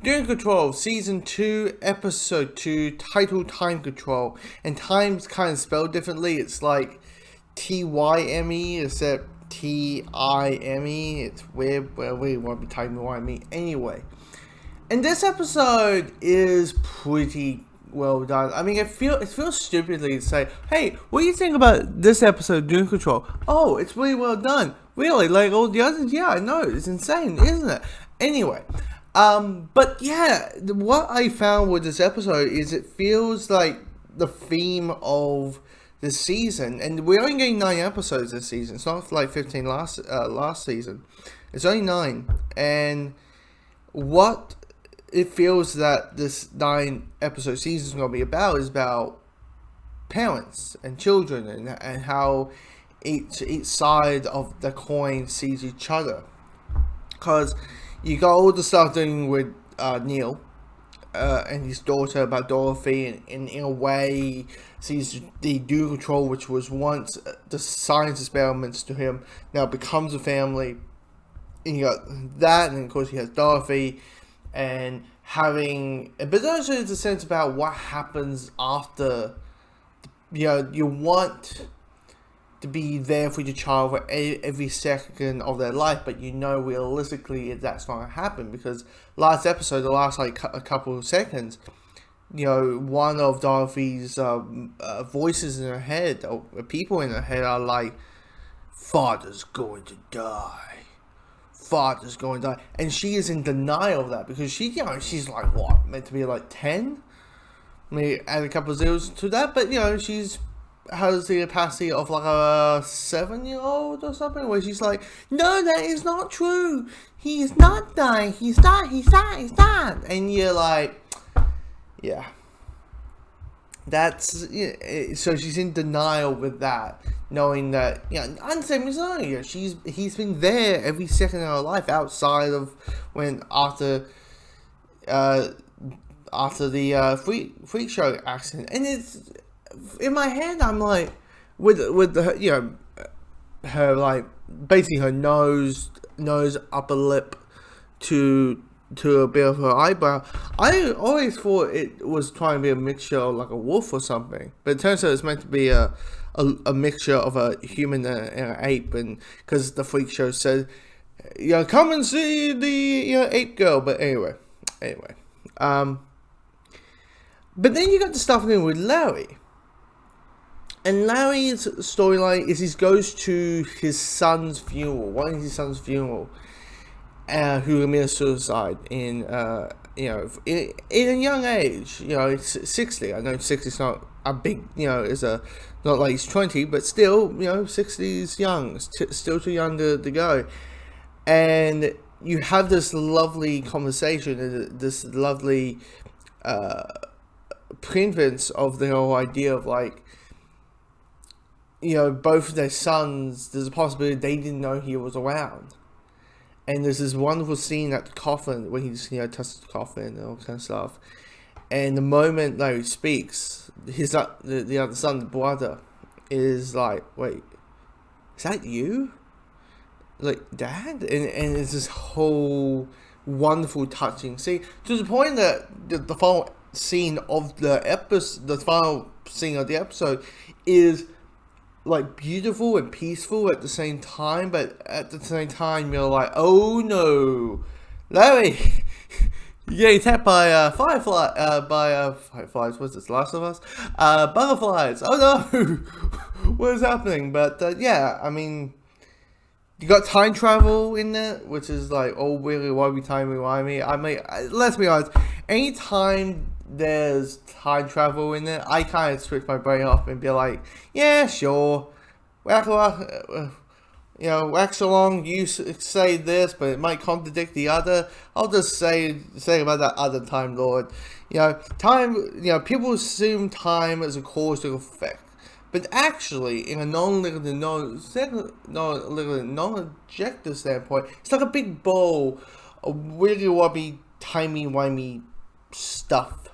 Doing Control, Season 2, Episode 2, titled Time Control. And time's kind of spelled differently. It's like T-Y-M-E, except T-I-M-E. It's weird, but we won't be timey-wimey anyway. And this episode is pretty well done. I mean, it feels stupidly to say, hey, what do you think about this episode of Doom Control? Oh, it's really well done. Really, like all the others? Yeah, I know. It's insane, isn't it? Anyway, but yeah, what I found with this episode is it feels like the theme of the season, and we're only getting 9 episodes this season. It's not like 15 last season. It's only 9, and what it feels that this 9-episode season is going to be about is about parents and children and how each side of the coin sees each other. Because you got all the stuff doing with Neil and his daughter about Dorothy, and in a way sees the Doom Control, which was once the science experiments to him, now becomes a family. And you got that, and of course he has Dorothy, and but also there's a sense about what happens after. You want to be there for your child for every second of their life, but realistically that's not going to happen, because last episode, the last like a couple of seconds, one of Dorothy's voices in her head, or people in her head, are like, "Father's going to die. Father's going to die," and she is in denial of that, because she's like, what, meant to be like 10? Maybe add a couple of zeros to that, but she's has the capacity of like a 7-year-old or something, where she's like, no, that is not true. He's not dying. He's not. And you're like, yeah. That's, so she's in denial with that, knowing that, unsame as earlier, he's been there every second of her life, outside of after the freak show accident. And it's, in my head, I'm like, with the, her like, basically her nose, upper lip to a bit of her eyebrow, I always thought it was trying to be a mixture of like a wolf or something, but it turns out it's meant to be a mixture of a human and an ape, and because the freak show said, come and see the ape girl. But anyway, but then you got the stuff in with Larry. And Larry's storyline is he goes to his son's funeral, who committed suicide in a young age. It's 60. I know 60 is not a big, it's not like he's 20, but still, 60 is young, still too young to go. And you have this lovely conversation, this lovely prevalence of the whole idea of like, both of their sons, there's a possibility they didn't know he was around. And there's this wonderful scene at the coffin where he just, touches the coffin and all kind of stuff. And the moment Larry speaks, the other son, the brother, is like, wait, is that you? Like, Dad? And it's this whole wonderful, touching scene, to the point that the final scene of the episode is like beautiful and peaceful at the same time, but at the same time you're like, oh no, Larry, you're getting attacked by fireflies. What's this, Last of Us? Butterflies. Oh no, what is happening? But yeah, I mean, you got time travel in there, which is like, oh really, timey-wimey. I mean, let's be honest, anytime there's time travel in it, I kind of switch my brain off and be like, yeah, sure, wax along, you say this, but it might contradict the other. I'll just say about that other Time Lord. Time, people assume time as a cause to effect, but actually, in a non-linear, non-objective standpoint, it's like a big bowl of wiggly-wobbly, timey-wimey stuff.